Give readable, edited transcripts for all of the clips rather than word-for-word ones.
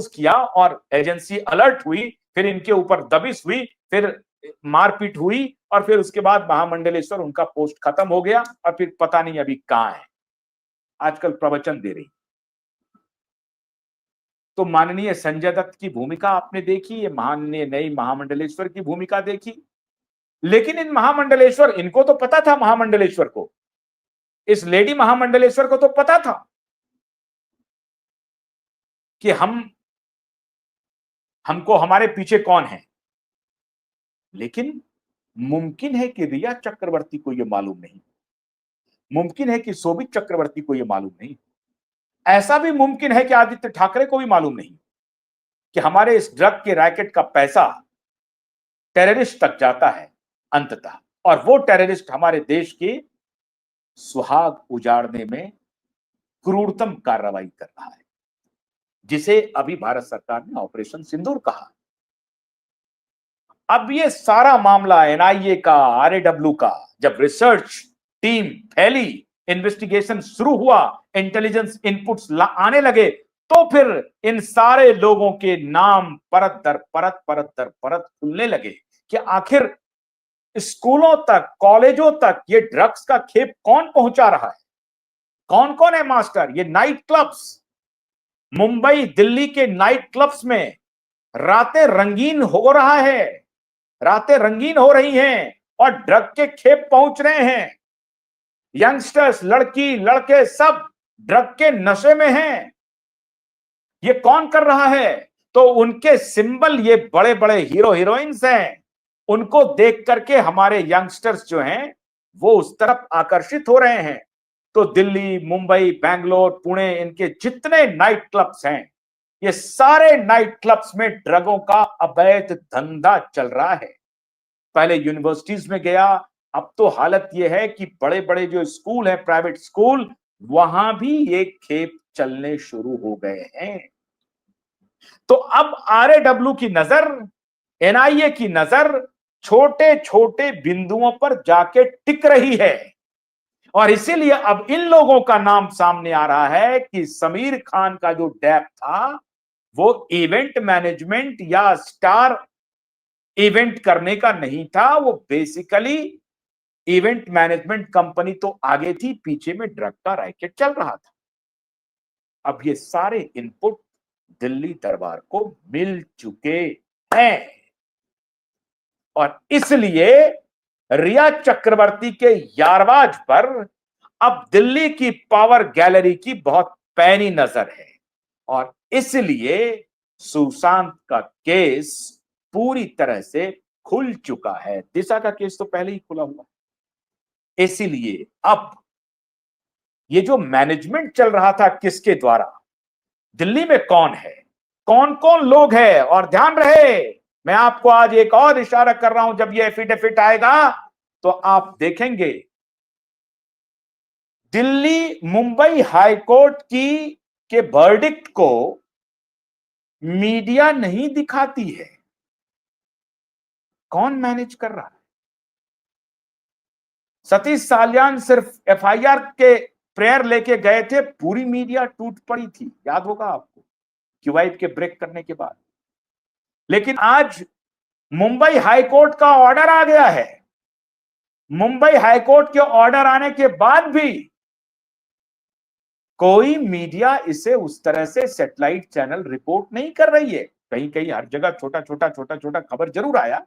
किया और agency alert हुई, फिर इनके ऊपर दबिश हुई, फिर मारपीट हुई और फिर उसके बाद महामंडलेश्वर उनका पोस्ट खत्म हो गया और फिर पता नहीं अभी कहां है, आजकल प्रवचन दे रही। तो माननीय संजय दत्त की भूमिका आपने देखी, ये माननीय नई महामंडलेश्वर की भूमिका देखी, लेकिन इन महामंडलेश्वर, इनको तो पता था, महामंडलेश्वर को, इस लेडी महामंडलेश्वर को तो पता था कि हमको हमारे पीछे कौन है, लेकिन मुमकिन है कि रिया चक्रवर्ती को यह मालूम नहीं, मुमकिन है कि शोभित चक्रवर्ती को यह मालूम नहीं, ऐसा भी मुमकिन है कि आदित्य ठाकरे को भी मालूम नहीं कि हमारे इस ड्रग के रैकेट का पैसा टेररिस्ट तक जाता है अंततः, और वो टेररिस्ट हमारे देश के सुहाग उजाड़ने में क्रूरतम कार्रवाई कर रहा है, जिसे अभी भारत सरकार ने ऑपरेशन सिंदूर कहा। अब ये सारा मामला एनआईए का, आरएडब्ल्यू का, जब रिसर्च टीम फैली, इन्वेस्टिगेशन शुरू हुआ, इंटेलिजेंस इनपुट्स आने लगे, तो फिर इन सारे लोगों के नाम परत दर परत खुलने लगे कि आखिर स्कूलों तक, कॉलेजों तक ये ड्रग्स का खेप कौन पहुंचा रहा है, कौन कौन है मास्टर। ये नाइट क्लब्स, मुंबई दिल्ली के नाइट क्लब्स में रातें रंगीन हो रहा है, रातें रंगीन हो रही हैं और ड्रग के खेप पहुंच रहे हैं। यंगस्टर्स, लड़की लड़के सब ड्रग के नशे में हैं। ये कौन कर रहा है? तो उनके सिंबल ये बड़े बड़े हीरो हीरोइंस हैं, उनको देख करके हमारे यंगस्टर्स जो हैं वो उस तरफ आकर्षित हो रहे हैं। तो दिल्ली, मुंबई, बेंगलोर, पुणे, इनके जितने नाइट क्लब्स हैं, ये सारे नाइट क्लब्स में ड्रगों का अवैध धंधा चल रहा है। पहले यूनिवर्सिटीज में गया, अब तो हालत यह है कि बड़े बड़े जो स्कूल हैं, प्राइवेट स्कूल, वहां भी ये खेप चलने शुरू हो गए हैं। तो अब आरएडब्ल्यू की नजर, एनआईए की नजर छोटे छोटे बिंदुओं पर जाके टिक रही है, और इसीलिए अब इन लोगों का नाम सामने आ रहा है कि समीर खान का जो डेप था वो इवेंट मैनेजमेंट या स्टार इवेंट करने का नहीं था, वो बेसिकली इवेंट मैनेजमेंट कंपनी तो आगे थी, पीछे में ड्रग का रैकेट चल रहा था। अब ये सारे इनपुट दिल्ली दरबार को मिल चुके हैं, और इसलिए रिया चक्रवर्ती के यारवाज पर अब दिल्ली की पावर गैलरी की बहुत पैनी नजर है, और इसलिए सुशांत का केस पूरी तरह से खुल चुका है। दिशा का केस तो पहले ही खुला हुआ, इसीलिए अब ये जो मैनेजमेंट चल रहा था किसके द्वारा, दिल्ली में कौन है, कौन कौन लोग हैं, और ध्यान रहे मैं आपको आज एक और इशारा कर रहा हूं, जब ये एफिडेविट आएगा तो आप देखेंगे दिल्ली मुंबई हाईकोर्ट की के वर्डिक्ट को मीडिया नहीं दिखाती है। कौन मैनेज कर रहा है? सतीश साल्यान सिर्फ एफआईआर के प्रेयर लेके गए थे, पूरी मीडिया टूट पड़ी थी, याद होगा आपको, क्यूआईब के ब्रेक करने के बाद। लेकिन आज मुंबई हाईकोर्ट का ऑर्डर आ गया है, मुंबई हाईकोर्ट के ऑर्डर आने के बाद भी कोई मीडिया इसे उस तरह से सैटेलाइट चैनल रिपोर्ट नहीं कर रही है। कहीं कहीं हर जगह छोटा छोटा खबर जरूर आया,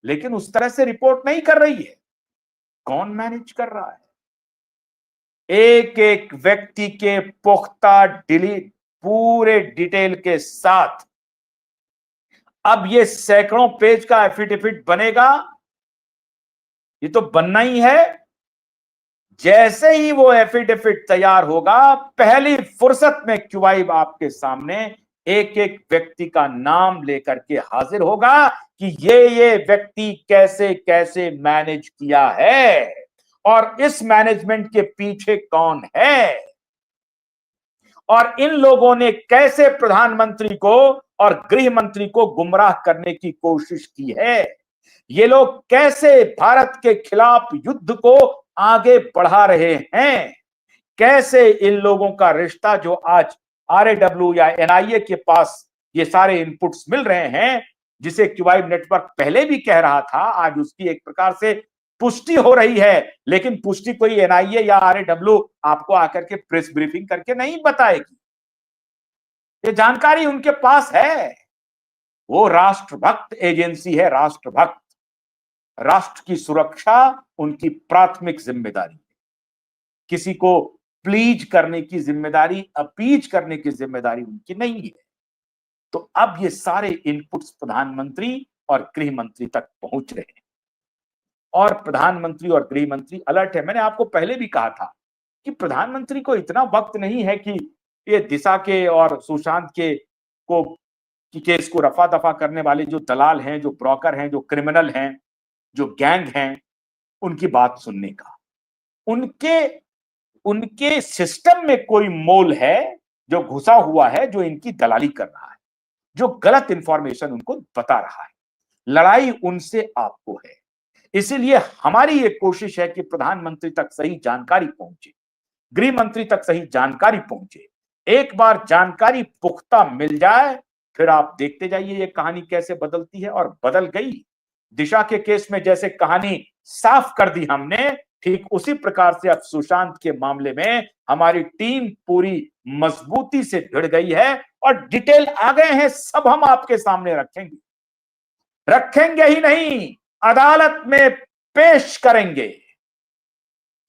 लेकिन उस तरह से रिपोर्ट नहीं कर रही है। कौन मैनेज कर रहा है? एक एक व्यक्ति के पुख्ता डिलीट पूरे डिटेल के साथ अब ये सैकड़ों पेज का एफिडेविट बनेगा, ये तो बनना ही है। जैसे ही वो एफिडेविट तैयार होगा, पहली फुर्सत में क्यूआईब आपके सामने एक एक व्यक्ति का नाम लेकर के हाजिर होगा कि ये व्यक्ति कैसे कैसे मैनेज किया है और इस मैनेजमेंट के पीछे कौन है, और इन लोगों ने कैसे प्रधानमंत्री को और गृह मंत्री को गुमराह करने की कोशिश की है, ये लोग कैसे भारत के खिलाफ युद्ध को आगे बढ़ा रहे हैं, कैसे इन लोगों का रिश्ता जो आज आरएडब्ल्यू या एनआईए के पास ये सारे इनपुट्स मिल रहे हैं, जिसे क्यूबाइड नेटवर्क पहले भी कह रहा था, आज उसकी एक प्रकार से पुष्टि हो रही है। लेकिन पुष्टि कोई एनआईए या आरएडब्ल्यू आपको आकर के प्रेस ब्रीफिंग करके नहीं बताएगी, ये जानकारी उनके पास है। वो राष्ट्रभक्त एजेंसी है, राष्ट्रभक्त। राष्ट्र की सुरक्षा उनकी प्राथमिक जिम्मेदारी है। किसी को प्लीज करने की जिम्मेदारी, अपीज करने की जिम्मेदारी उनकी नहीं है। तो अब ये सारे इनपुट्स प्रधानमंत्री और गृह मंत्री तक पहुंच रहे हैं, और प्रधानमंत्री और गृह मंत्री अलर्ट है। मैंने आपको पहले भी कहा था कि प्रधानमंत्री को इतना वक्त नहीं है कि ये दिशा के और सुशांत के को की केस को रफा दफा करने वाले जो दलाल हैं, जो ब्रोकर हैं, जो क्रिमिनल हैं, जो गैंग हैं, उनकी बात सुनने का। उनके उनके सिस्टम में कोई मोल है जो घुसा हुआ है, जो इनकी दलाली कर रहा है, जो गलत इंफॉर्मेशन उनको बता रहा है। लड़ाई उनसे आपको है। इसीलिए हमारी ये कोशिश है कि प्रधानमंत्री तक सही जानकारी पहुंचे, गृह मंत्री तक सही जानकारी पहुंचे। एक बार जानकारी पुख्ता मिल जाए, फिर आप देखते जाइए ये कहानी कैसे बदलती है, और बदल गई। दिशा के केस में जैसे कहानी साफ कर दी हमने, ठीक उसी प्रकार से अब सुशांत के मामले में हमारी टीम पूरी मजबूती से भिड़ गई है, और डिटेल आ गए हैं, सब हम आपके सामने रखेंगे ही नहीं, अदालत में पेश करेंगे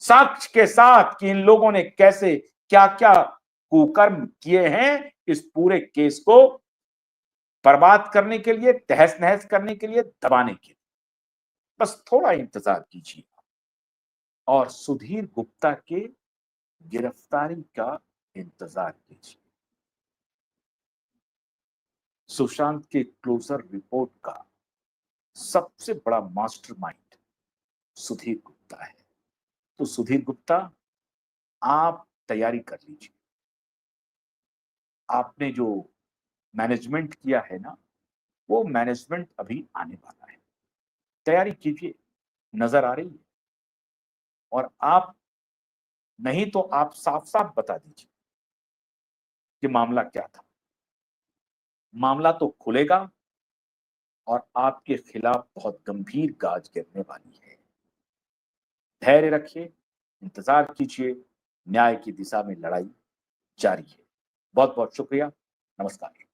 साक्ष्य के साथ कि इन लोगों ने कैसे क्या क्या कुकर्म किए हैं, इस पूरे केस को बर्बाद करने के लिए, तहस नहस करने के लिए, दबाने के लिए। बस थोड़ा इंतजार कीजिए और सुधीर गुप्ता के गिरफ्तारी का इंतजार कीजिए। सुशांत के क्लोजर रिपोर्ट का सबसे बड़ा मास्टरमाइंड सुधीर गुप्ता है। तो सुधीर गुप्ता, आप तैयारी कर लीजिए। आपने जो मैनेजमेंट किया है ना, वो मैनेजमेंट अभी आने वाला है। तैयारी कीजिए, नजर आ रही है। और आप नहीं तो आप साफ साफ बता दीजिए कि मामला क्या था। मामला तो खुलेगा और आपके खिलाफ बहुत गंभीर गाज गिरने वाली है। धैर्य रखिए, इंतजार कीजिए, न्याय की दिशा में लड़ाई जारी है। बहुत बहुत शुक्रिया, नमस्कार।